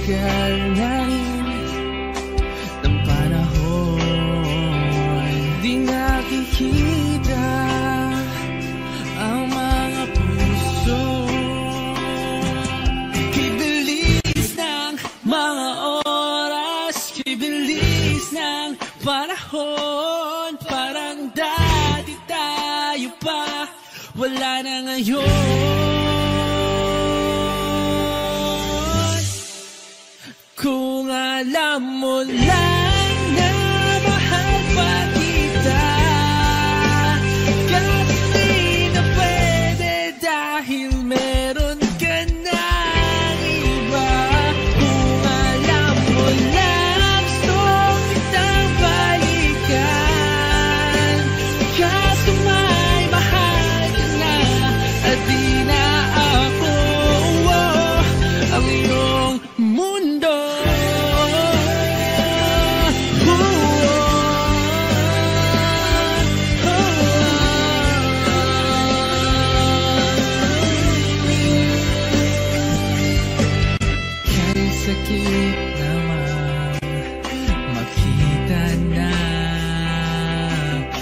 tagal na rin ng panahon, di nakikita ang mga puso. Kibilis ng mga oras, kibilis ng panahon, parang dati tayo pa, wala na ngayon. Kung alam mo lang na mahal pa kita, kasi na pwede dahil meron ka ng iba. Kung alam mo lang gusto kitang balikan, kaso may mahal ka na at di na ako ang iyong mundo. Sakit naman makita na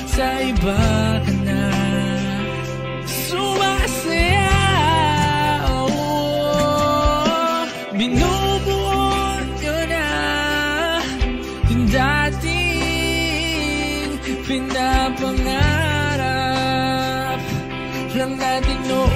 sa iba ka na sumasaya. Binubuo nyo na yung dating pinapangarap lang natin noon.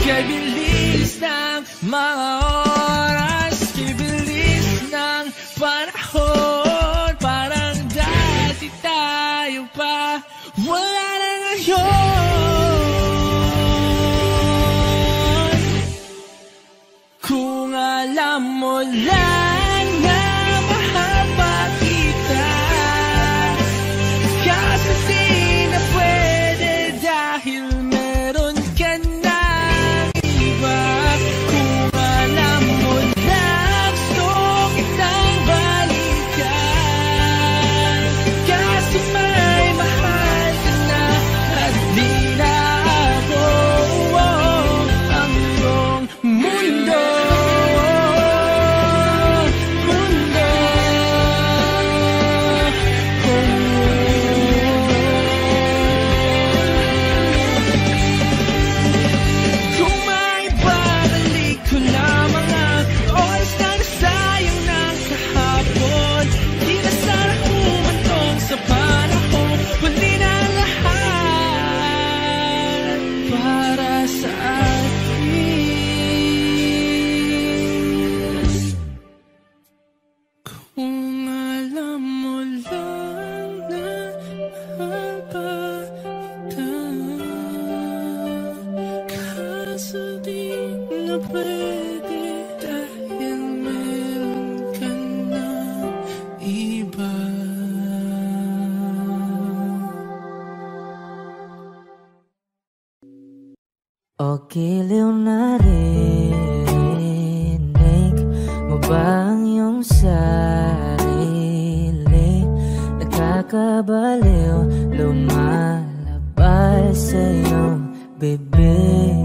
Kaya bilis ng mga oras, kibilis ng panahon, parang dati tayo pa, wala na ngayon. Kung alam mo lang na mahal pa kita, kasi di na pwede dahil meron ka na iba. Kung alam mo lang gusto kitang balikan, kasi may mahal ka na at di na ako ang iyong mundo. O giliw na rinig mo ba ang iyong sarili? Nakakabaliw, lumalabas sa iyong bibig.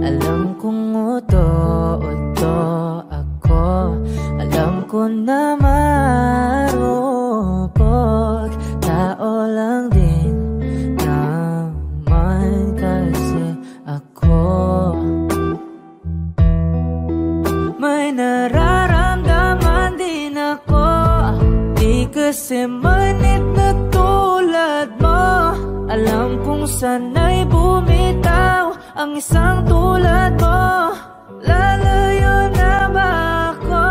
Alam kong uto-uto ako, alam ko na marupok, tao lang din kasi ako. May nararamdaman din ako, di kasi manit na tulad mo. Alam kong sana'y bumitaw ang isang tulad mo. Lalayo na ba ako?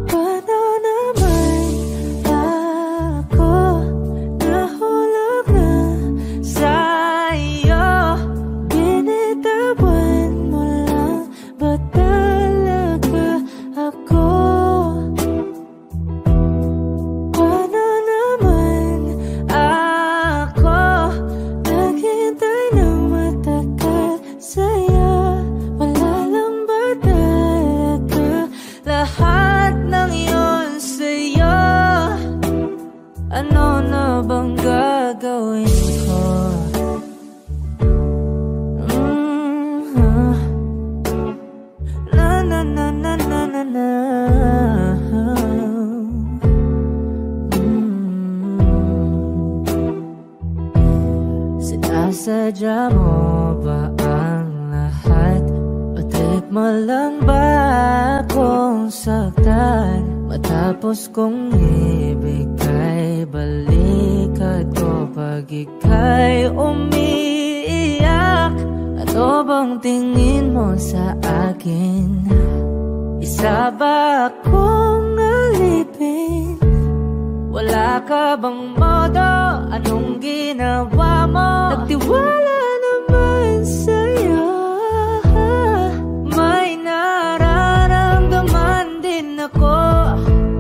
Paano naman ako nahulog na sa sa'yo, wala lang ba tayo? Sinasadya mo ba ang lahat? O trip mo lang ba akong saktan? Matapos kong ibigay, balikat ko pag ika'y umiiyak. Ano bang tingin mo sa akin? Isa ba akong alipin? Wala ka bang modo? Anong ginawa mo? Nagtiwala naman sa'yo. May nararamdaman din ako.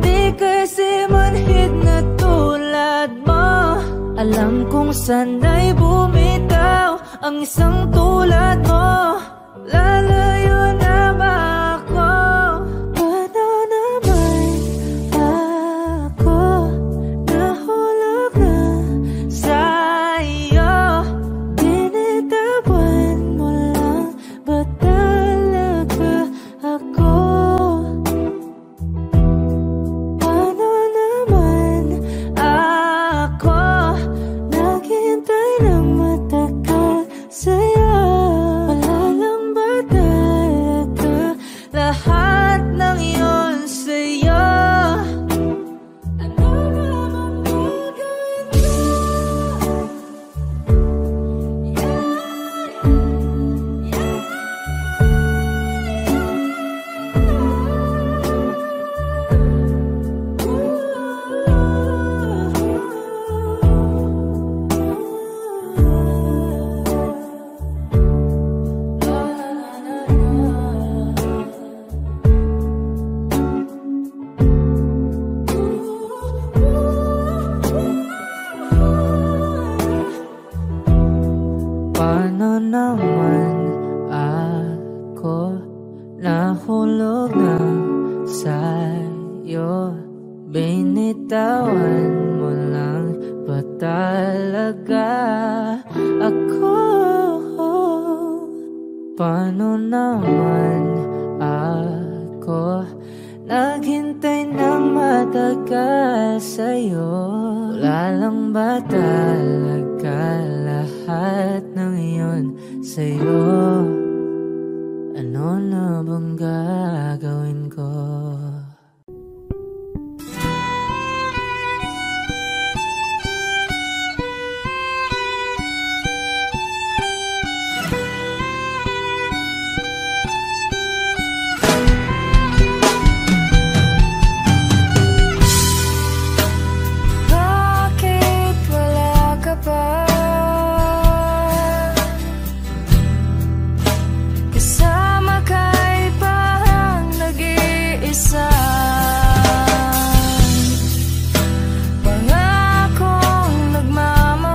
Di kasi manhid na tulad mo. Alam kong sana'y bumitaw ang isang tulad mo. Lalayo na ba ako? Paano naman ako nahulog na sa'yo? Binitawan mo lang ba talaga ako? Paano naman ako naghintay ng matagal sa'yo? Wala lang ba talaga lahat ng iyon sa'yo? Ano naman gagawin ko? Paano naman ako nahulog na sa'yo? Binitawan mo lang ba talaga ako? Paano naman ako naghintay ng matagal sa'yo? Wala lang ba talaga lahat ng iyon sa'yo? Ano na bang gagawin ko? Bakit wala ka pa? Kasama ka'y parang nag-iisa. Pangakong nagmamahal.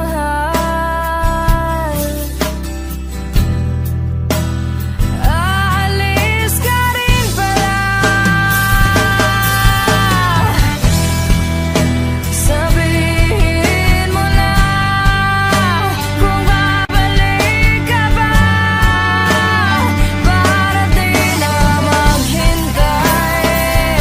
Aalis ka rin pala. Sabihin mo na kung babalik ka ba, para di na maghintay.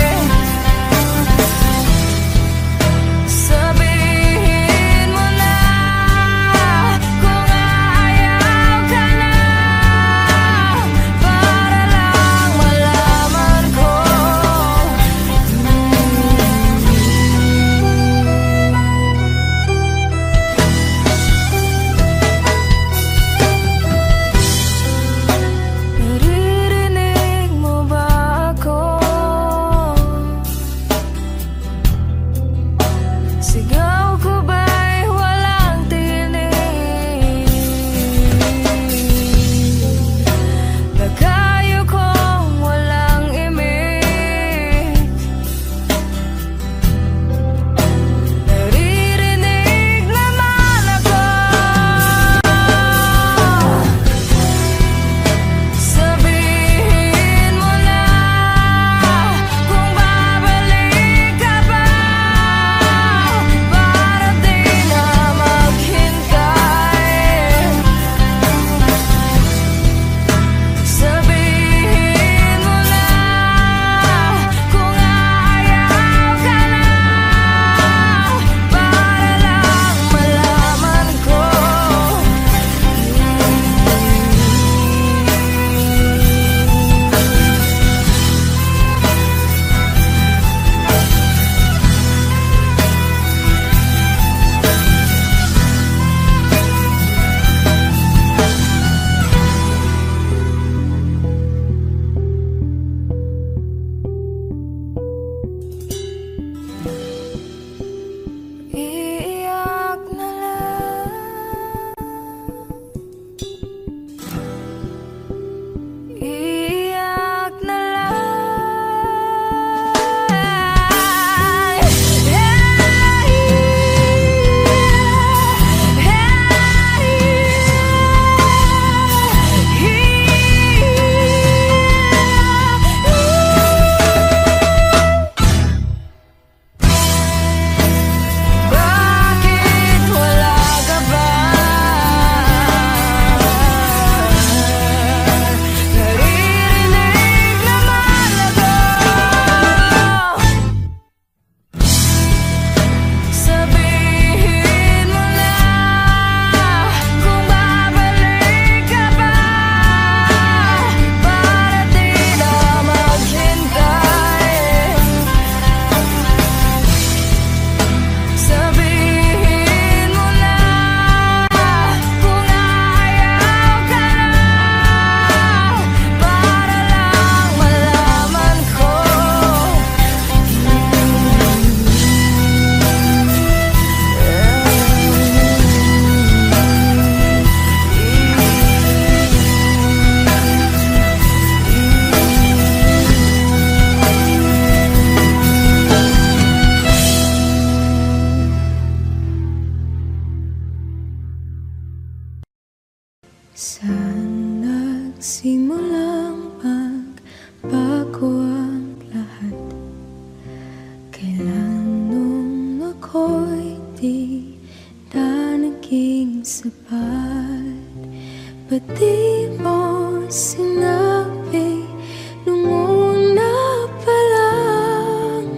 Ba't di mo sinabi nung una pa lang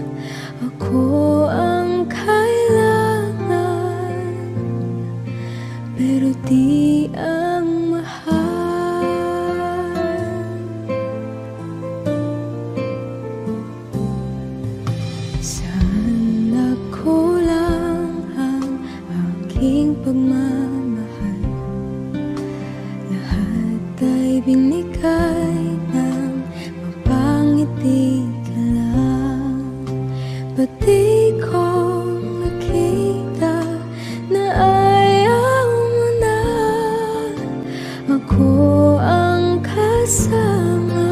ako ang kailangan, pero di ang mahal? Sana kulang ang aking pagmamahal, lahat ay binigay ng mapangiti ka lang. Ba't di ko nakita na ayaw mo na ako ang kasama,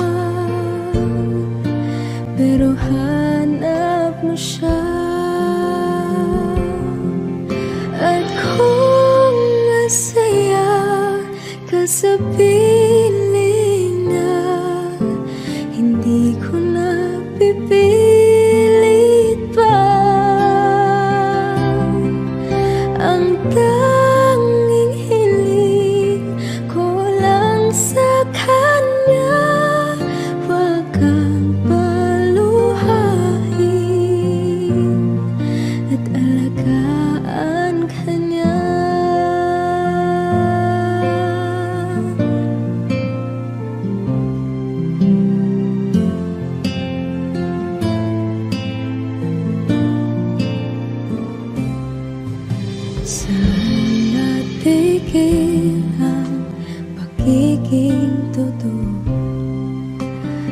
pero hanap mo siya? At kung masaya ka sa piling niya, hindi ko na pipilit pa. Ang tanging hiling ko lang sa kanya, wag kang paluhain at alagaan ka niya. Sana tigil ang pagiging totoo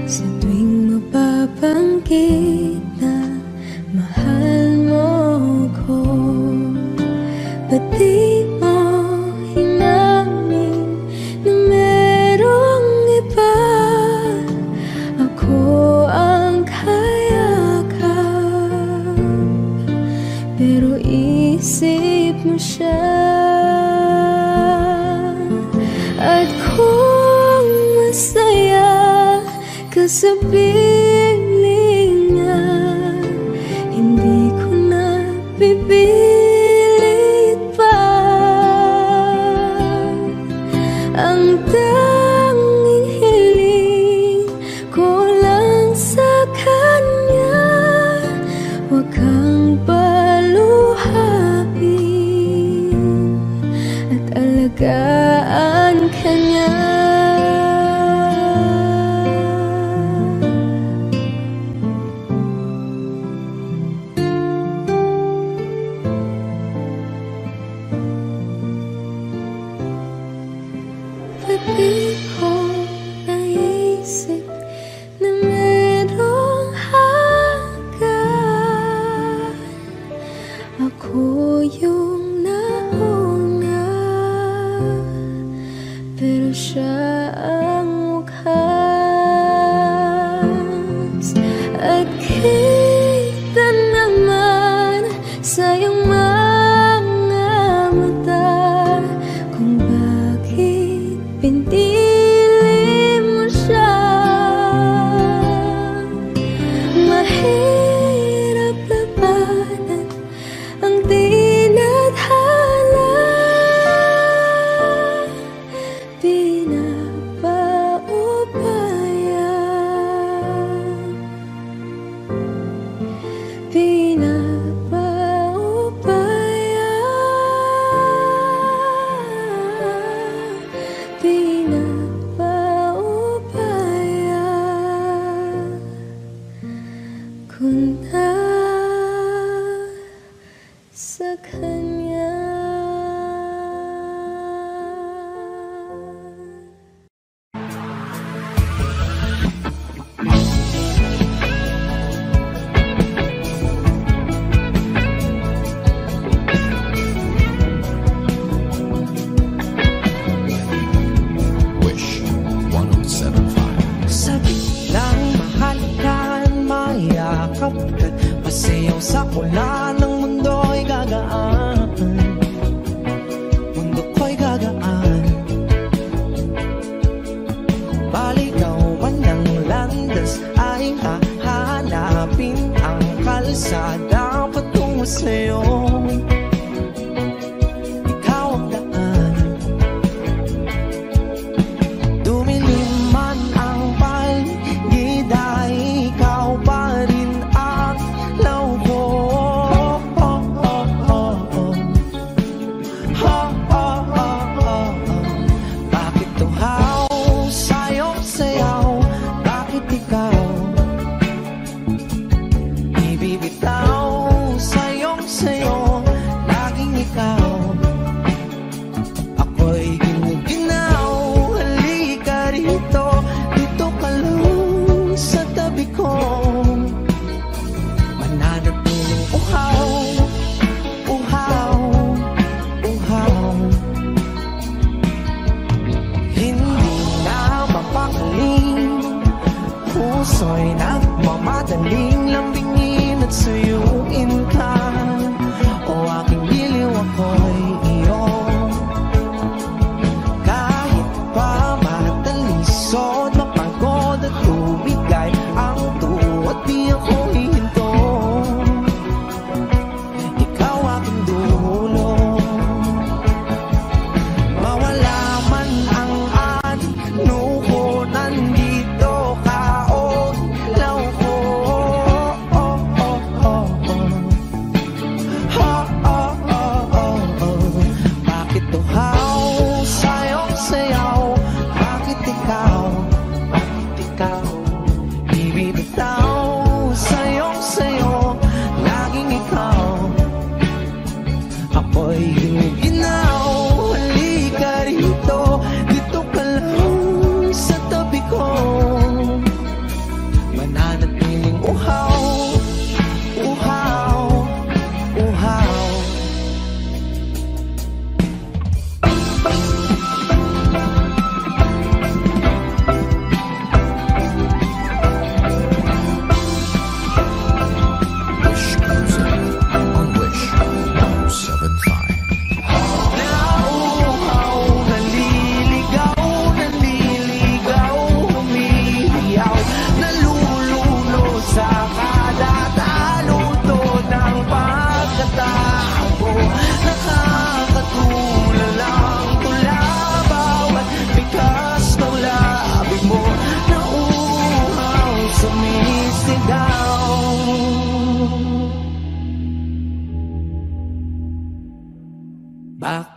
sa tuwing mapabanggit na mahal mo ko. Ba't di mo hinamin na merong iba? Ako ang kayakap, pero isip mo siya. At kung masaya ka sa piling niya, hindi ko na pipilit pa. Ang tanging hiling ko lang sa kanya, wag kang paluhain at alagaan ka niya. Ba't di ko naisip na merong hanggan? Ako yung nauna, pero siya ang wakas. At kita naman sa iyong mga mata kung bakit pinili mo siya. Mahirap labanan ang tinadhana, kung nasa kanya. Wish 107.5. Sabi lang mahal ka, mayakap ka, pasayaw sa pula ng mundo'y gagaan. Mundo ko'y gagaan. Baligaw man ng landas ay hahanapin ang kalsada patungo sa'yo. Ikaw ang daan.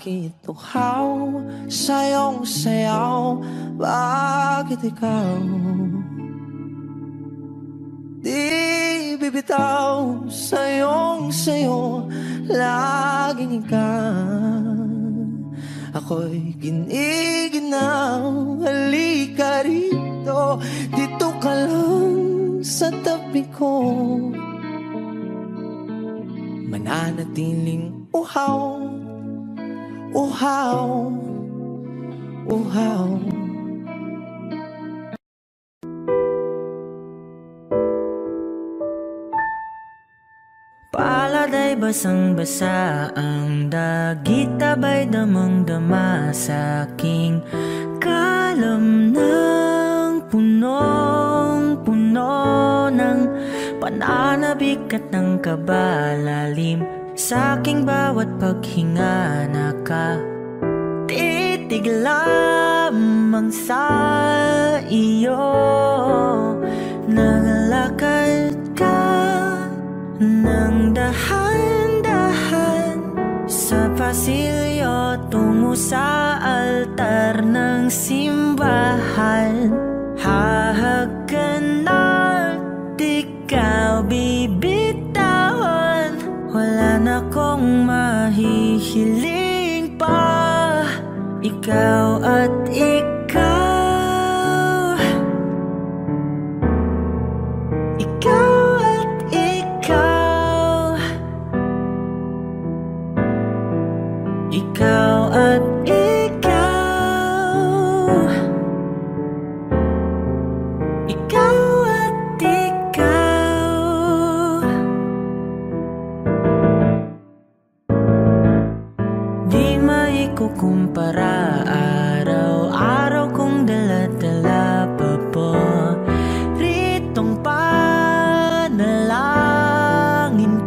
Bakit uhaw sayong sayaw? Bakit ikaw di bibitaw? Sayong sayo, laging ikaw. Ako'y giniginaw, halika rito, dito ka lang sa tabi ko. Mananatiling uhaw, uhaw, uhaw. Palad ay basang-basa, ang dagit abay damang-dama sa aking kalam ng punong-puno ng pananabik at ng kabalalim. Sa aking bawat paghinga nakatitig lamang sa iyo. Nagalakad ka nang dahan-dahan sa pasilyo tungo sa altar ng simbahan. Hahagan at ikaw bibitawan, wala na kong mahihiling pa. Ikaw at ikaw, ikaw at ikaw, ikaw at ikaw, ikaw at ikaw. Di maikukumpara, araw-araw kong dala-dala pa po ritong panalangin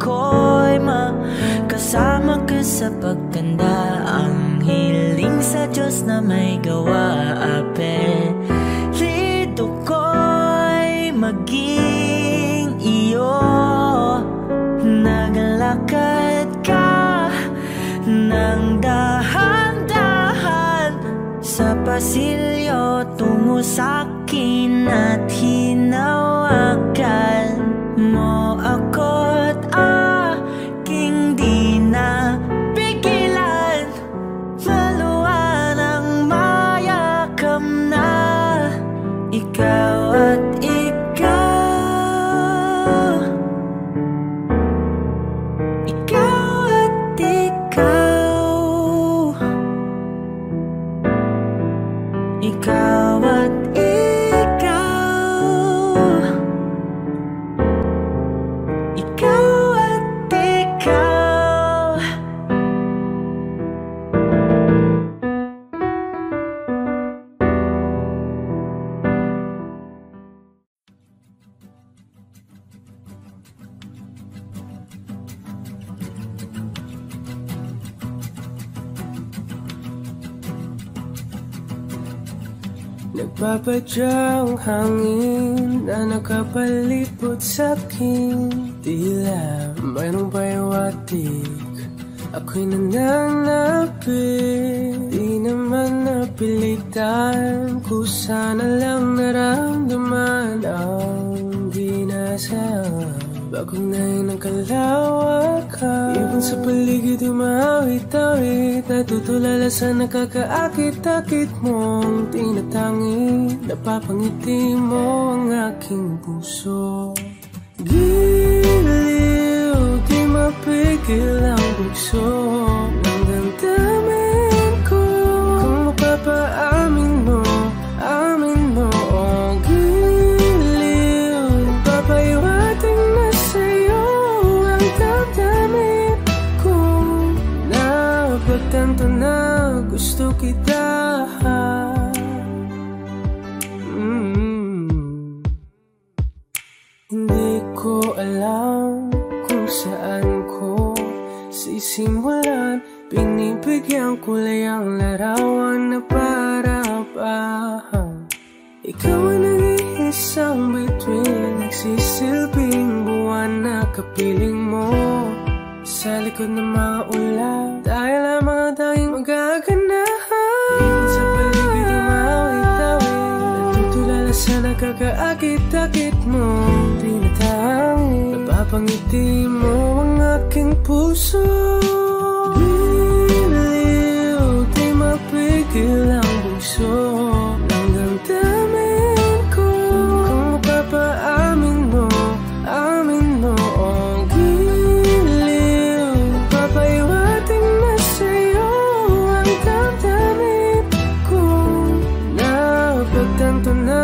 ko'y makasama ka sa pagtanda. Ang hiling sa Diyos na may gawa, apelyido ko'y maging iyo. Nagalakad ka nang dahan-dahan sa pasilyo tungo sa'kin at hinawakan mo ako't aking di na pigilan. Maluwan ang mayakam na ikaw at ikaw, ikaw at ikaw, ikaw at ikaw, ikaw at ikaw. Nagpapadyang hangin na nakapalipot sa'kin, tila mayroong payawatik, ako'y nananapit. Di naman napilitan, kusana lang naramdaman ang ginasam. Bagong nain ng kalawakan, ibon sa paligid umawit-awit, natutulala sa nakakaakit-akit mong tinatangi. Napapangiti mo ang aking puso. Giliw, di mapigil ang bugso ng damdamin ko. Kung mapapaamin mo, amin mo. Oh, giliw, papayawating na sa'yo ang damdamin ko. Napagtanto na gusto kita. Hindi ko alam kung saan ko sisimulan. Binibigyan ko lang ang larawan na para-parahan. Ikaw ang nag-iisang bituin, nagsisilbing buwan na kapiling mo sa likod ng mga ulan. Tayo lamang ang tanging magaganahan. Sa paligid umawit-awit, natutulala sa nakakaakit-akit mo. Tinatangin, napapangiti mo ang aking puso. Biliw, di mapigil ang bugso ng damdamin ko. Kung mapapaamin mo, amin mo ang giliw. Papaiwating na sa'yo ang damdamin ko. Napagtanto na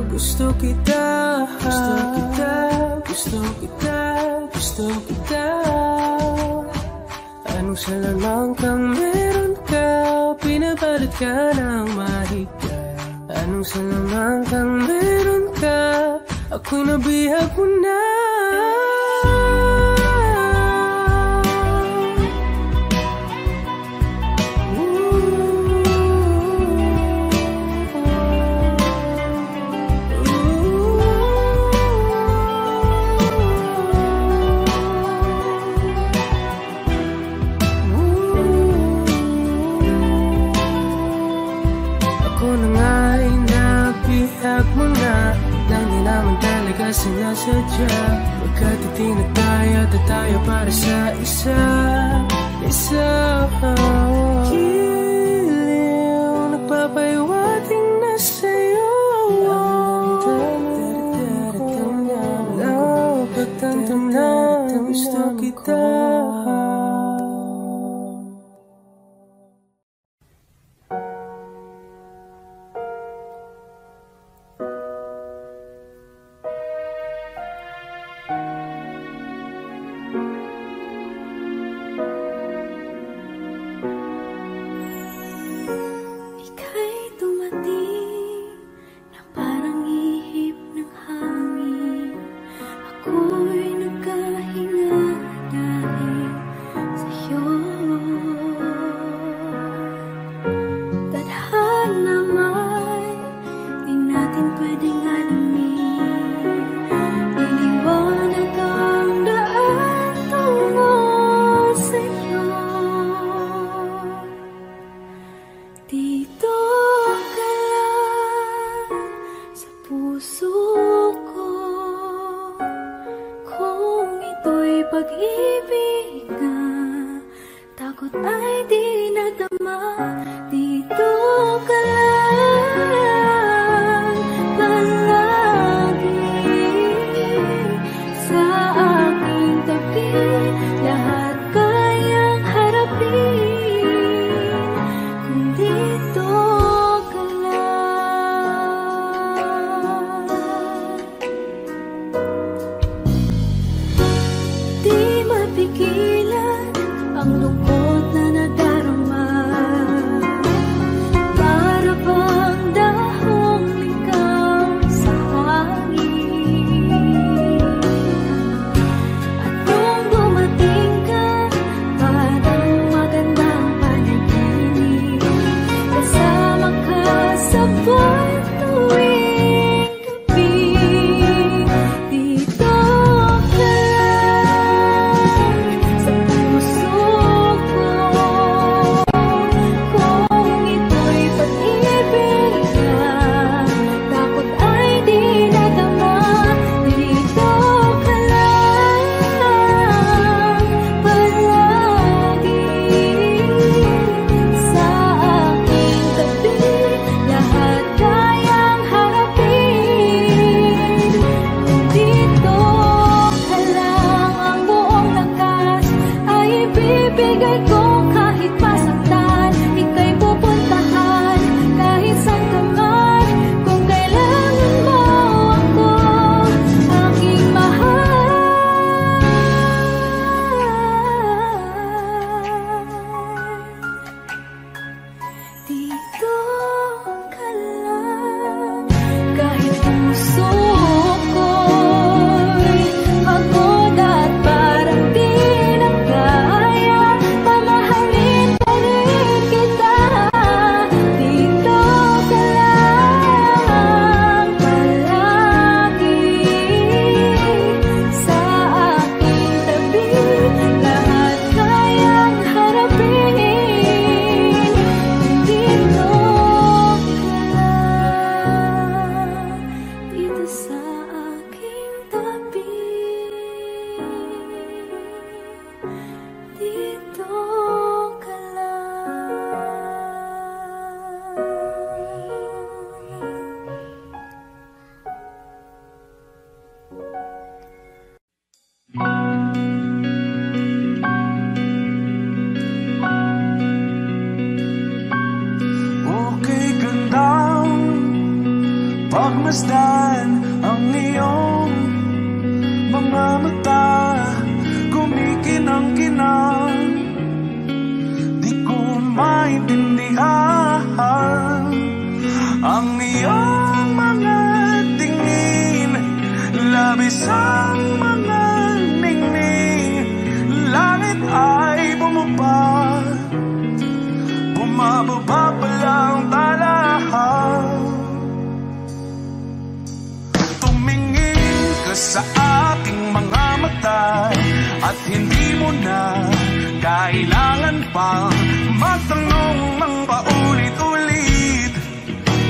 gusto kita, gusto kita, gusto kita, gusto kita. Anong salamang kang meron ka, pinapalit ka ng mahika. Anong salamang kang meron ka, ako'y nabihag mo na. Mo na, na hindi naman talaga sinasadya. Pagkat itinataya at tayo para sa isa. Giliw, nagpapaiwating na sa'yo. Napagtanto na gusto kita. Para bang mga mata kumikinang-kinang, di ko maintindihan ang iyong mga tingin, labis ang mga ningning. Langit ay bumaba, bumababa pa lang talahan. Tumingin ka sa aking mga mata at hindi mo na kailangan pang magtanong ng paulit-ulit.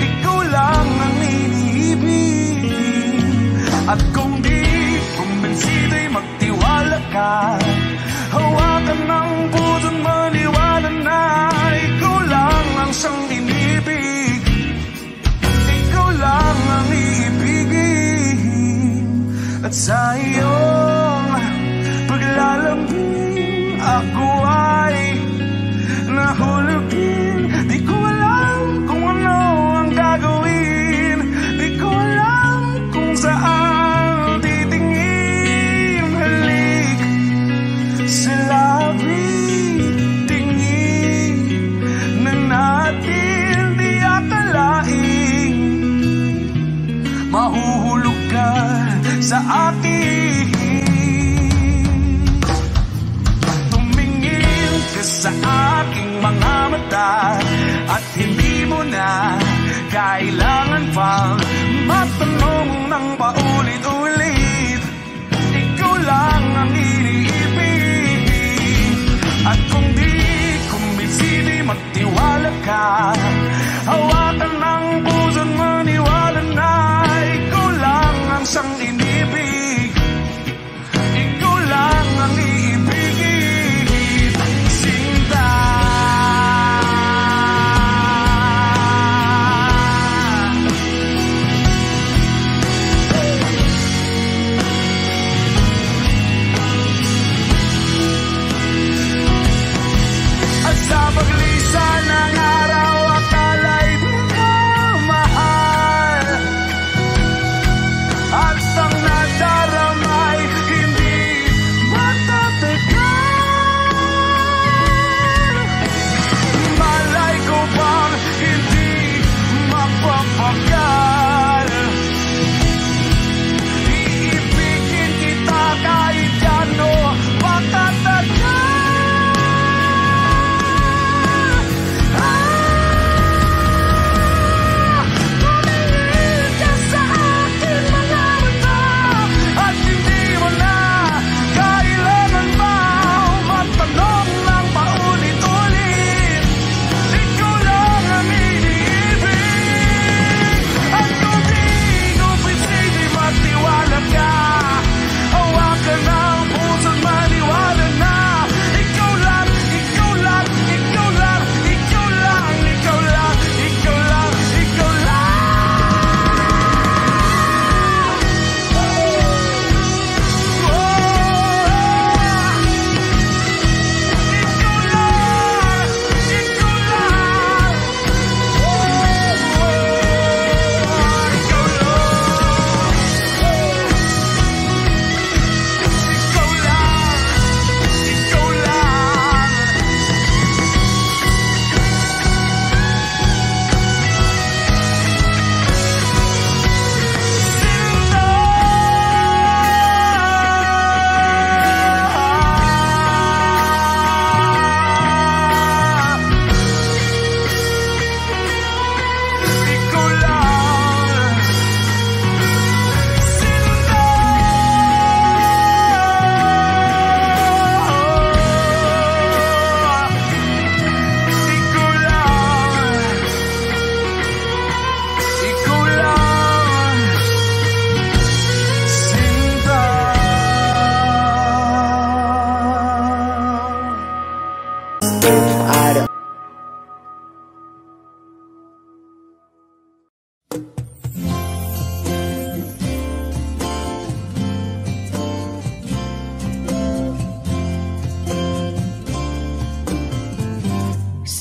Ikaw lang ang iniibig, at kung di kumbinsido'y magtiwala ka. Hawakan ng puso't maniwala na ikaw lang ang siyang inibig. Ikaw lang ang iibigin, at sa iyong paglalambing ako ay nahulugin. Di ko alam kung ano ang gagawin, di ko alam kung saan titingin. Halik sa labi, tingin na natin di akalain mahuhulog ka sa akin. Tumingin ka sa aking mga mata at hindi mo na kailangan pang matanong ng paulit-ulit. Ikaw lang ang iniibig, at kung di kumbinsido'y magtiwala ka. Hawakan ng puso't maniwala na ikaw lang ang siyang inibig. Ikaw lang ang iibigin, Sinta. At sa paglisan ng araw, akala'y di ka mahal, at ang nadaramay hindi matatagal. Malay ko bang hindi mapapagal, iibigin kita kahit gano patatagal. Tumingin ka sa aking mga mata at hindi mo na kailangan pa matanong ng paulit-ulit. Ikaw lang ang iniibig, at kung di kumbinsido'y magtiwala ka. Hawakan ng puso't maniwala na ikaw lang, ikaw lang, ikaw lang, ikaw lang, ikaw lang, ikaw lang, ikaw lang.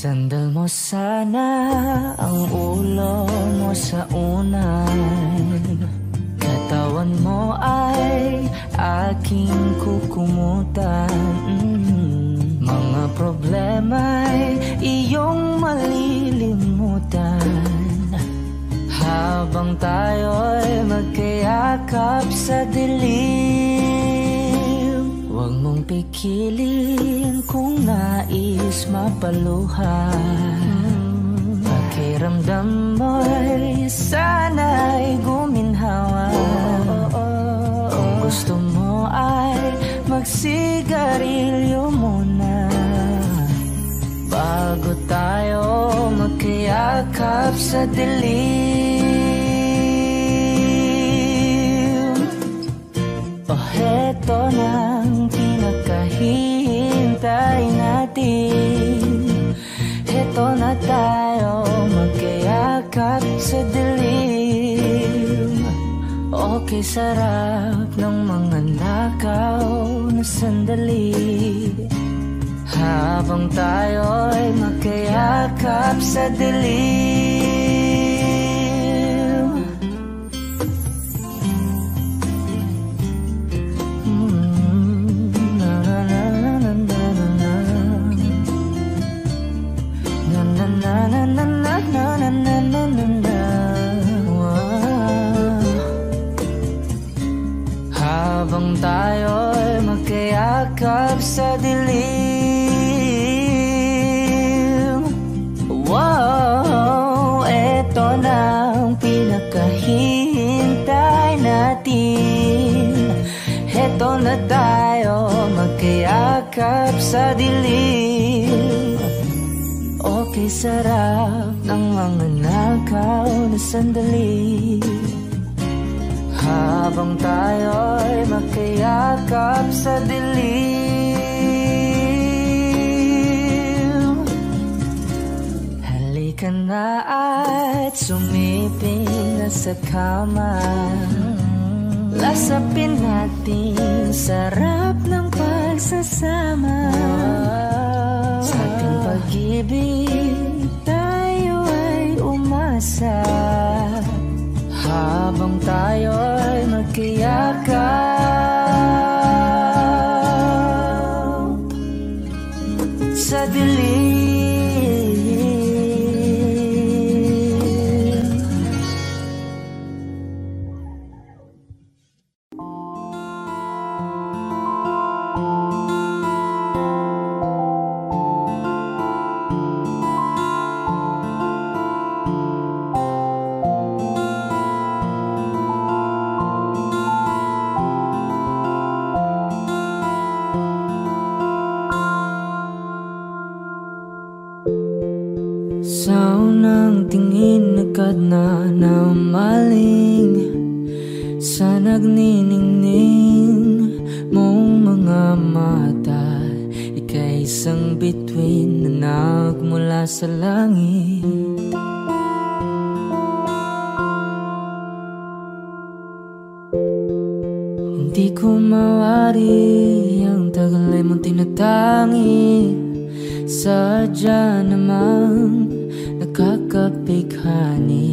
Sandal mo sana ang ulo mo sa unan, katawan mo ay aking kukumutan. Mga problema'y iyong malilimutan habang tayo'y magkayakap sa dilim. Huwag mong pikilin kung nais mapaluhan. Pakiramdam mo'y sana'y guminhawa. Kung gusto mo ay magsigarilyo muna bago tayo magkayakap sa dilim. O heto nang pinakahihintay natin. Heto na tayo magkayakap sa dilim. Okay, sarap ng mga nakaw na sandali habang tayo'y magkayakap sa dilim. Habang tayo'y magkayakap sa dilim. Wow, eto na ang pinakahihintay natin. Eto na tayo magkayakap sa dilim. Okay, sarap ng mga nakaw na sandali habang tayo'y magkayakap sa dilim. Halika na at sumiping na sa kama. Lasapin natin sarap ng pagsasama. Sa ating pag-ibig tayo ay umasa habang tayo'y magkayakap sa dilim. Sa unang tingin agad na namaling sa nagniningning mong mga mata. Ika'y isang bituin na nagmula sa langit. Hindi ko mawari ang tagal ay mong tinatangi. Sadya namang nakakapighani,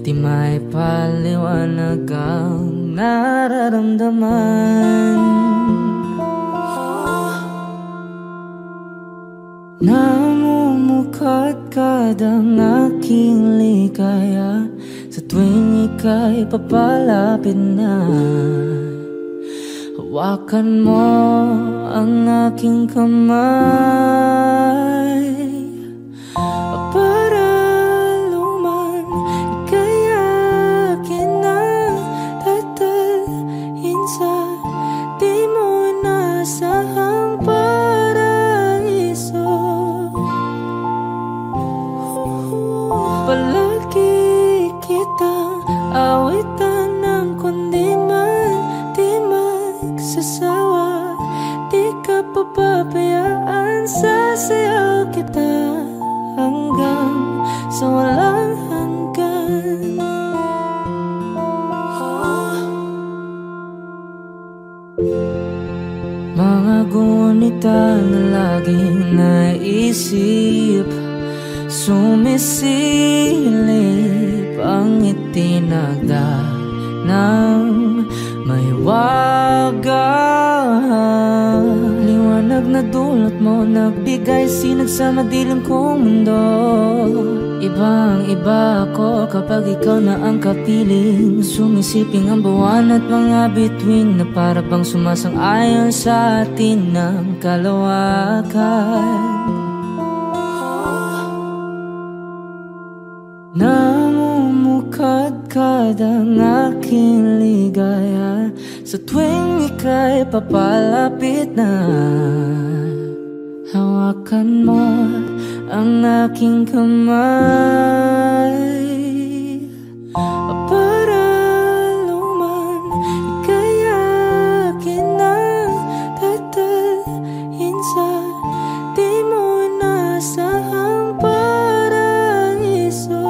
di may paliwanag ang nararamdaman. Namumukadkad ang aking ligaya sa tuwing ika'y papalapit na. Hawakan mo ang aking kamay para luman ika'y akin na tatalhin sa di mo nasahang paraiso. Palagi kitang awitan ng kundi man di magsasawa. Di ka papabayaan, sasayaw kita hanggang sa walang hanggan. Mga gunita na laging naisip, sumisilip ang itinagda ng Mahiwaga, liwanag na dulot mo, nagbigay sinag sa madilim kong mundo. Ibang iba ako kapag ikaw na ang kapiling. Sumisiping ang buwan at mga bituin na para bang sumasang-ayon sa atin ng kalawakan. Namumukadkad ang aking ligaya sa tuwing ika'y papalapit na. Hawakan mo ang aking kamay para luman ika'y akin ang tatalhin sa di mo inasahang paraiso.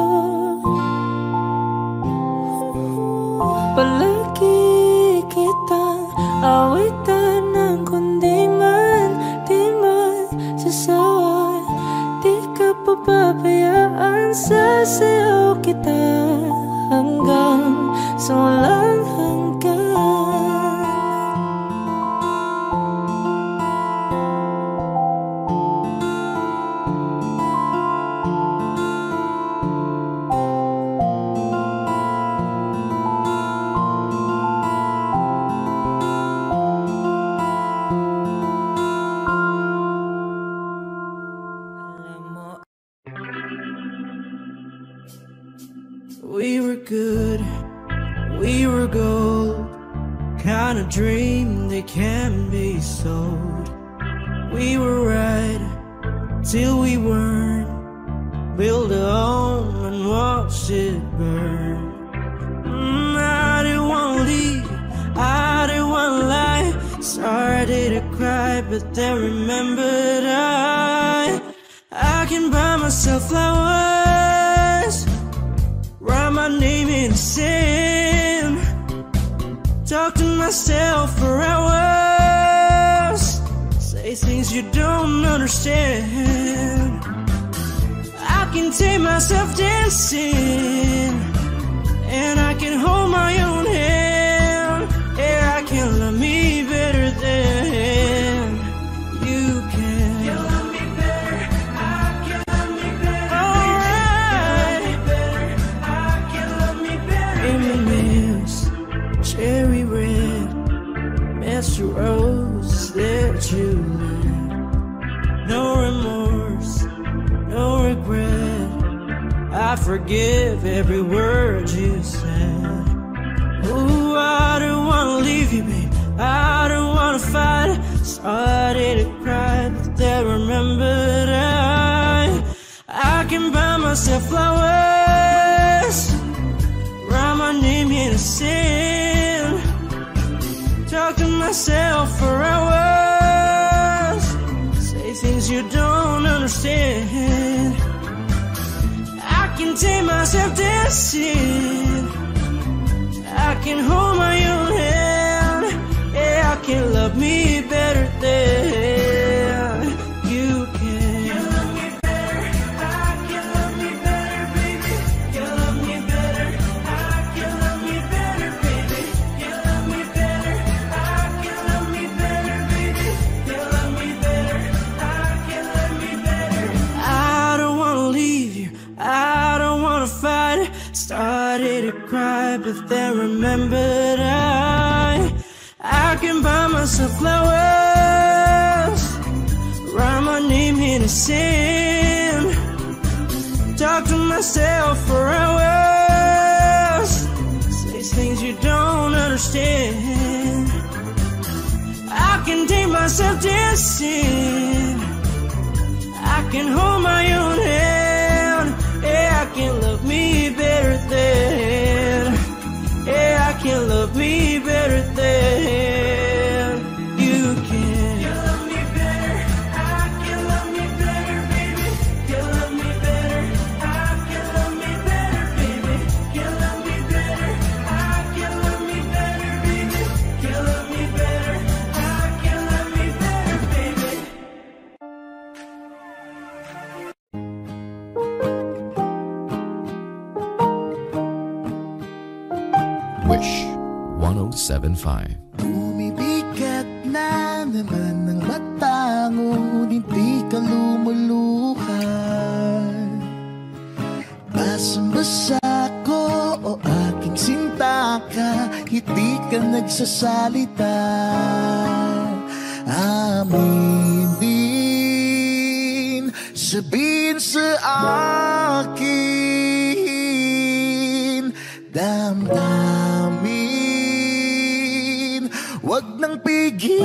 Palagi kitang awitan ng kundi man di man sasawa. Di ka papabayaan, sasayaw kita hanggang sa walang hanggan. We were good, we were gold, kind of dream that can be sold. We were right till we weren't, built a home and watched it burn. I didn't want to leave, I didn't want to lie, started to cry but then remembered I can buy myself flowers, write my name in the sand, talk to myself for hours, say things you don't understand. I can take myself dancing, and I can hold my own hand. Yeah, I can love me better than you can. You love me better, I can love me better. Alright, I can love me better. M&M's, cherry red, Mr. Rose that you left. No remorse, no regret, I forgive every word you said. Ooh, I don't wanna leave you, babe, I don't wanna fight. Started to cry, but then remembered I can buy myself flowers, write my name in the sand, talk to myself for hours, say things you don't understand. I can take myself dancing, I can hold my own hand. Yeah, I can love me better than you can. You love me better, I can love me better, baby. You love me better, I can love me better, baby. You love me better, I can love me better, baby. You love me better, I can love me better. I don't wanna leave you, I don't wanna fight. Started to cry, but then remembered I can buy myself flowers, write my name in the sand, talk to myself for hours, say things you don't understand. I can take myself dancing, I can hold my own hand. Yeah, I can love me better than, yeah, I can love me better than you can. You love me better, I can love me better, baby. You love me better, I can love me better, baby. You love me better, I can love me better, baby. You love me better, I can love me better, baby. 1075. Bumibigat na naman ang mata, ngunit di ka lumuluhan. Basang-basa ko o aking sinta ka, hindi ka nagsasalita. Aminin, sabihin sa akin, damdamin, wag nang pigilin.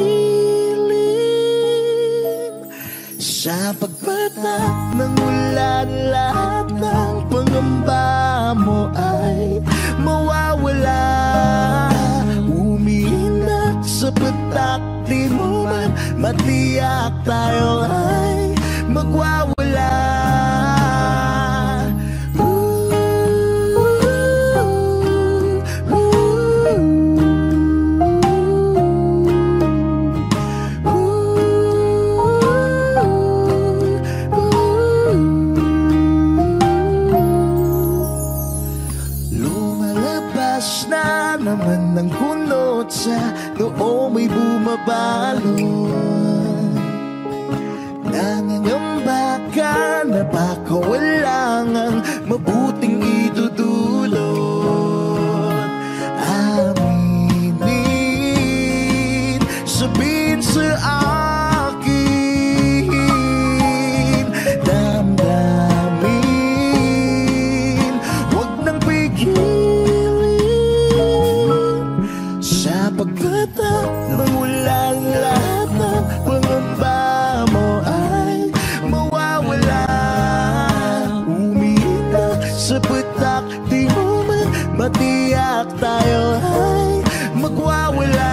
Sa pagpatak ng ulan, lahat ng pangamba mo ay mawawala. Umiinak sa patak, di mo man matiyak, tayo ay magwawala. Naman ng kunot sa noo may bumabalon. Nangangamba ka na baka walang ang mabuting idudulot. Aminin, sabihin sa akin, damdamin, wag nang pigilin. Pagpatak ng ulan, lahat ng pangamba mo ay mawawala. Umiinak sa patak, di mo man matiyak, tayo ay magwawala.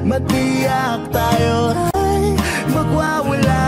Matiyak, tayo ay magwawala.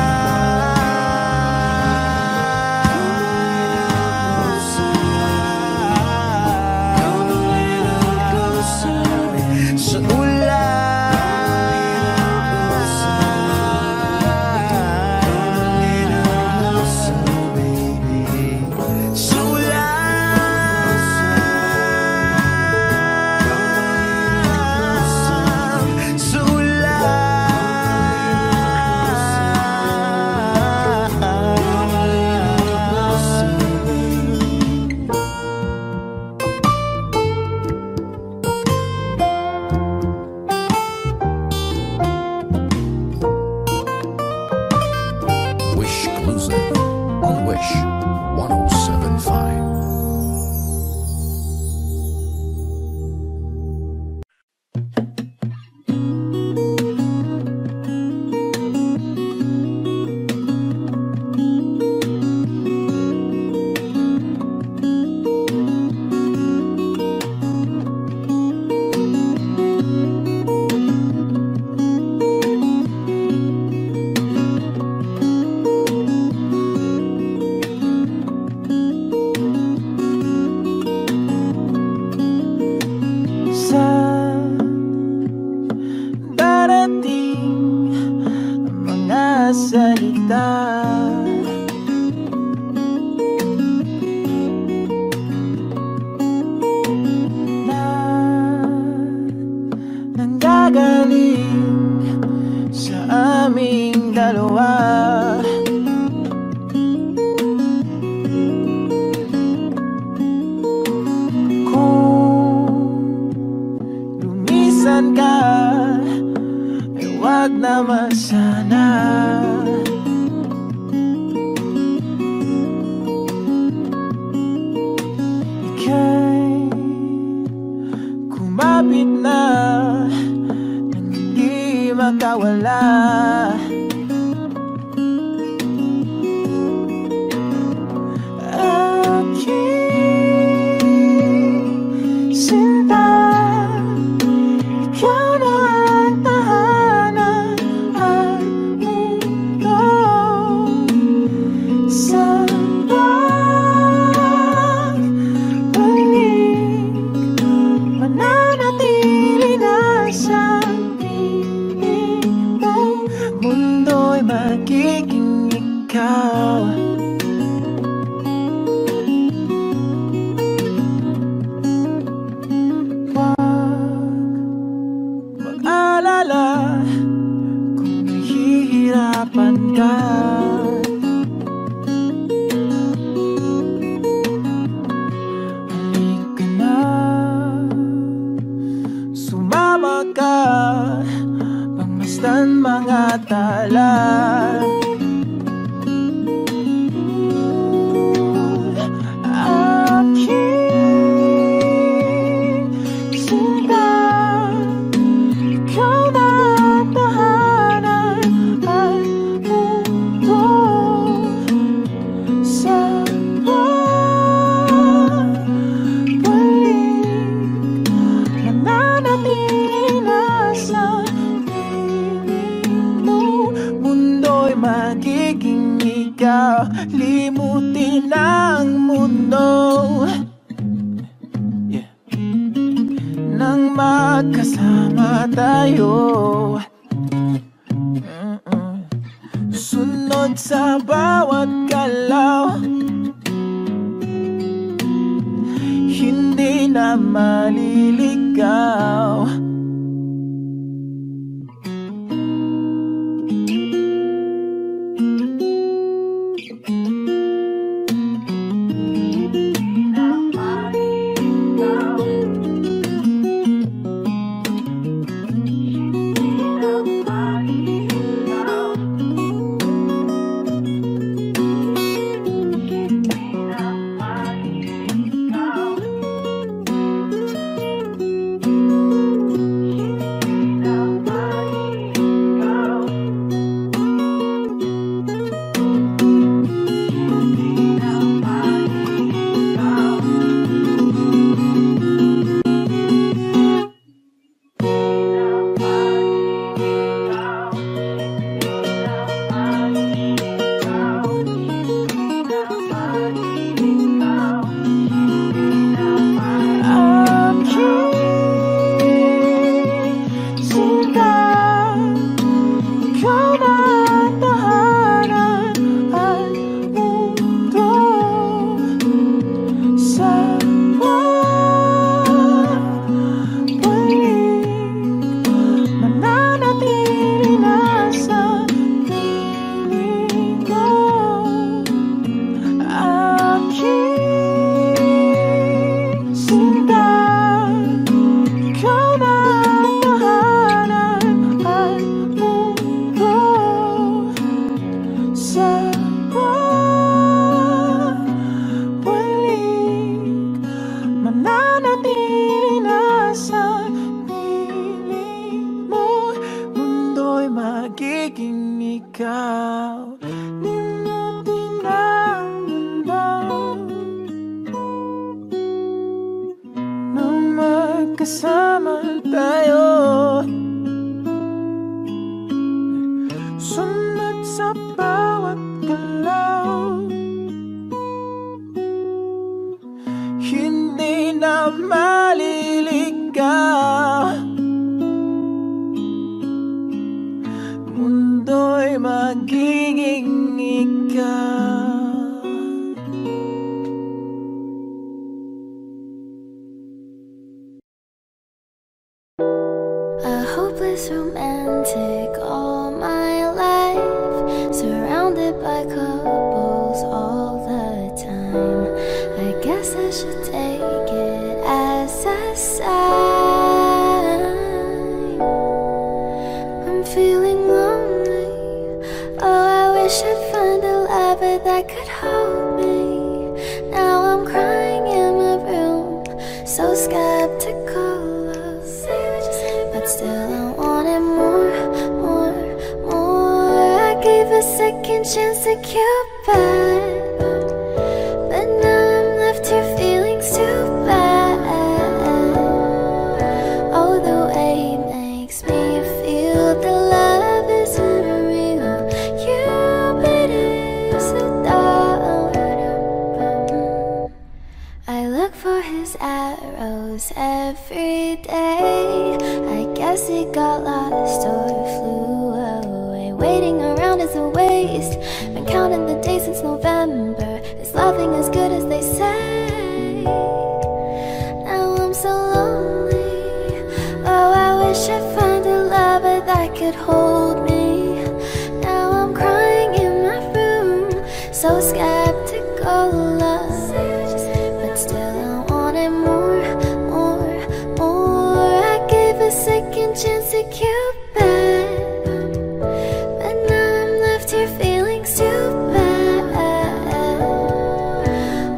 Sa nang hindi makawala. Aking sinta, ikaw na ang tahanan at mundo sa mananatili na sa piling mo. Mundo'y magiging ikaw. Huwag mag-alala kung nahihirapan ka. Pangmasdan mga tala. Aking sinta, ikaw na ang tahanan at mundo sa pagbalik. Mananatili na sa mundo'y magiging ikaw. Limutin ang mundo, yeah, nang magkasama tayo. Sunod sa bawat galaw, hindi na maliligaw. magiging ikaw. Limutin ang mundo nang magkasama tayo. Sunod sa bawat galaw, hindi na maliligaw. Mundo'y magiging ikaw. A hopeless romantic all my life, surrounded by couples all the time. I guess I should take it as a sign. I'm feeling lonely. Oh, I wish I'd find a lover that could hold me. Now I'm crying in my room, so skeptical of but still I wanted more, more, more. I gave a second chance to Cupid, but now I'm left here feeling too bad. Oh, the way he makes me feel the love isn't real. Cupid is so dumb. I look for his arrows every day. I guess he got lost or flew away. Waiting around is a waste. Been counting the days since November. Is loving as good as they say? Now I'm so lonely. Oh, I wish I'd find a lover that could hold me. Now I'm crying in my room, so skeptical love, but still I wanted more, more, more. I gave a second chance to Cupid, but now I'm left here feeling stupid.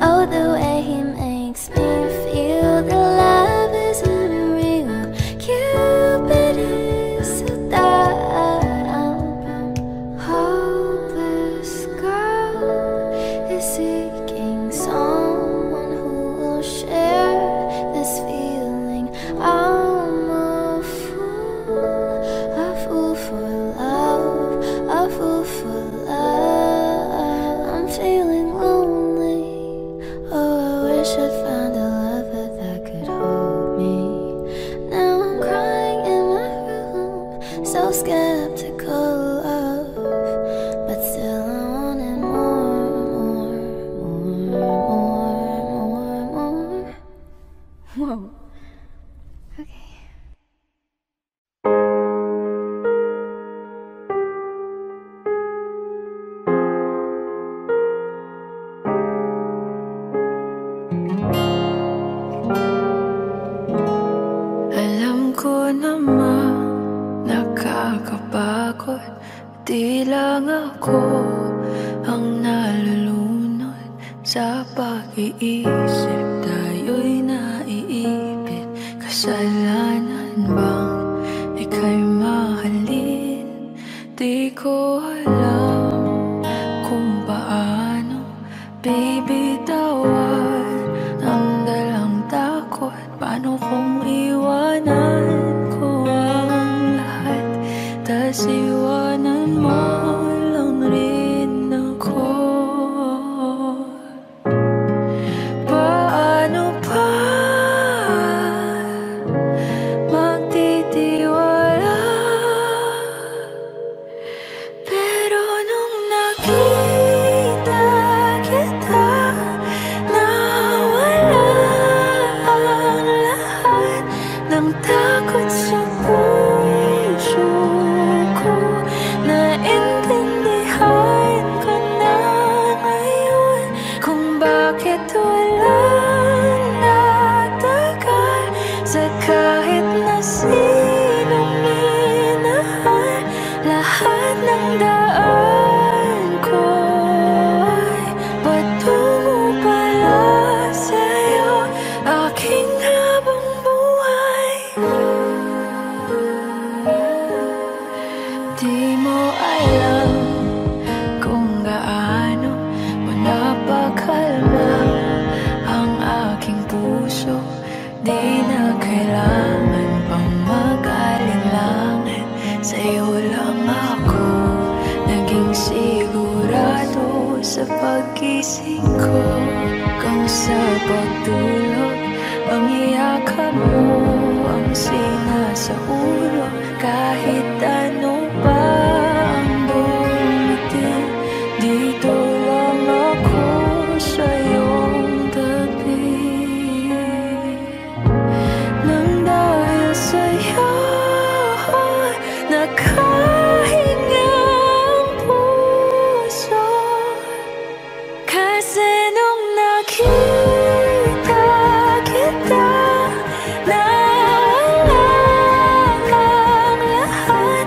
Oh, the way he makes me feel the love isn't real. Cupid is so dumb. Hopeless girl is seeking someone who will share this feeling. I'm a fool for love, a fool for love. I'm feeling lonely. Oh, I wish I'd found a lover that could hold me. Now I'm crying in my room, so skeptical of, but still I wanted more, more, more, more, more. Whoa. Okay. Alam ko naman nakakapagod. Di lang ako ang nalulunod sa pag-iisip. Tayo'y naiipit. Kasalanan bang ika'y mahalin? Di ko alam kung paano bibitawan ang dalang takot. Paano kung iwanan ko ang lahat, tas iwanan mo lang rin ako? Paano pa magtitiwala? Pero nung nakita kita, nawala ang lahat ng takot sa puso ko. Naintindihan ko na ngayon kung bakit walang natagal sa kahit na sinong minahal. Lahat ng daan ko ay patungo pala sa'yo, aking habang buhay. Di mo alam kung gaano mo napakalma ang aking puso. Di na kailangan pang mag-alinlangan, sa'yo lang ako naging sigurado sa pag-gising ko. Kung sa pagtulog, ang iyakap mo ang sinasaulog. Kahit ano pa ang dumating, dito lang ako sa iyong tabi. Nang dahil sa'yo nakahinga ang puso, kasi nung nakita kita, nawala ang lahat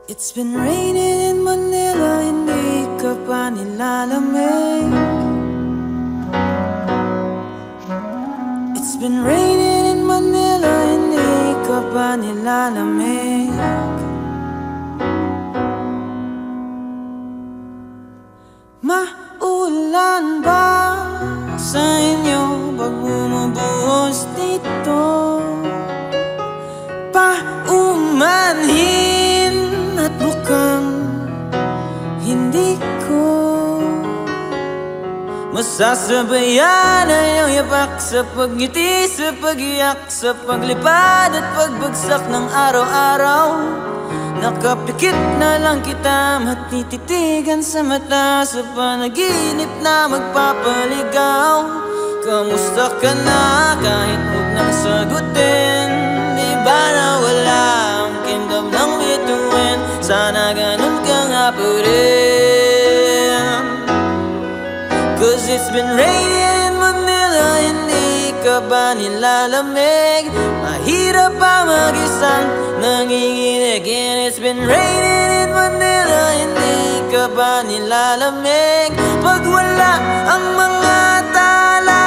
It's been raining in Manila, hindi ka pa nilalamig. It's been raining in Manila, hindi ka pa nilalamig. Maulan ba sa inyo pag bumubuhos dito? Paumanhin at mukhang hindi ko masasabayan ang iyong yapak sa pagngiti, sa pag-iyak, sa paglipad at pagbagsak ng araw-araw. Nakapikit na lang kita, matititigan sa mata, sa panaginip na magpapaligaw. Kamusta ka na kahit huwag nang sagutin? Di ba na wala ang kingdom ng bituin? Sana ganun ka nga pa rin. Cause it's been raining in Manila, hindi ka ba nilalamig? Mahirap pa mag-isang nanginginig. And it's been raining in Manila, hindi ka ba nilalamig? Pag wala ang mga tao,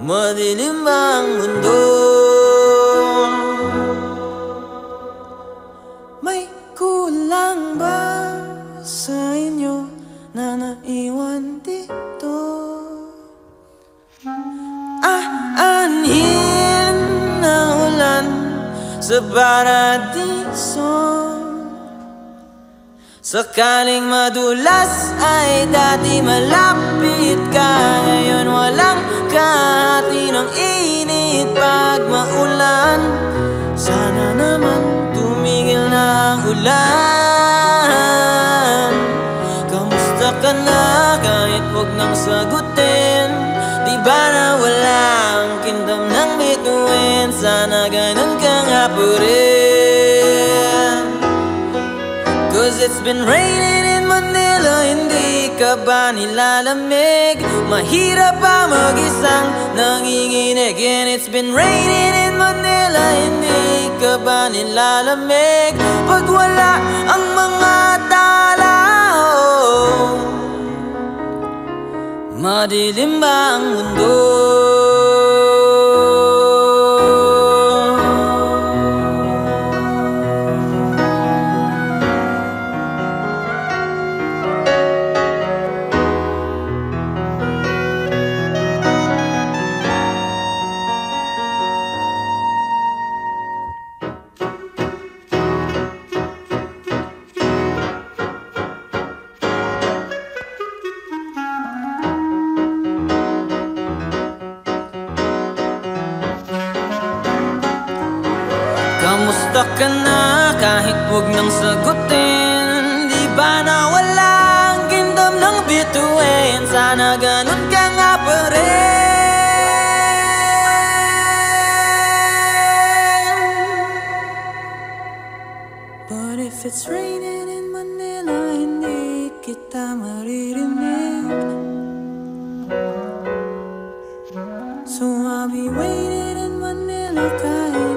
madilim ang mundo. May kulang ba sa inyo na naiwan dito? Aanhin na ulan sa paradiso. Sakaling madulas ay dati malapit ka, ngayon walang kahati ng init pag maulan. Sana naman tumigil na ang ulan. Kamusta ka na kahit huwag nang sagutin? Di ba na wala ang kingdom ng bituin? Sana ganun ka nga pa rin. Cause it's been raining in Manila, hindi ka ba nilalamig? Mahirap pa mag-isang nanginginig. And it's been raining in Manila, hindi ka ba nilalamig? Pag wala ang mga tao, madilim ba ang mundo? Kamusta ka na kahit huwag nang sagutin? Di ba na wala ang kingdom ng bituin? Sana ganun ka nga pa rin. But if it's raining in Manila, hindi kita maririnig. So I'll be waiting in Manila kahit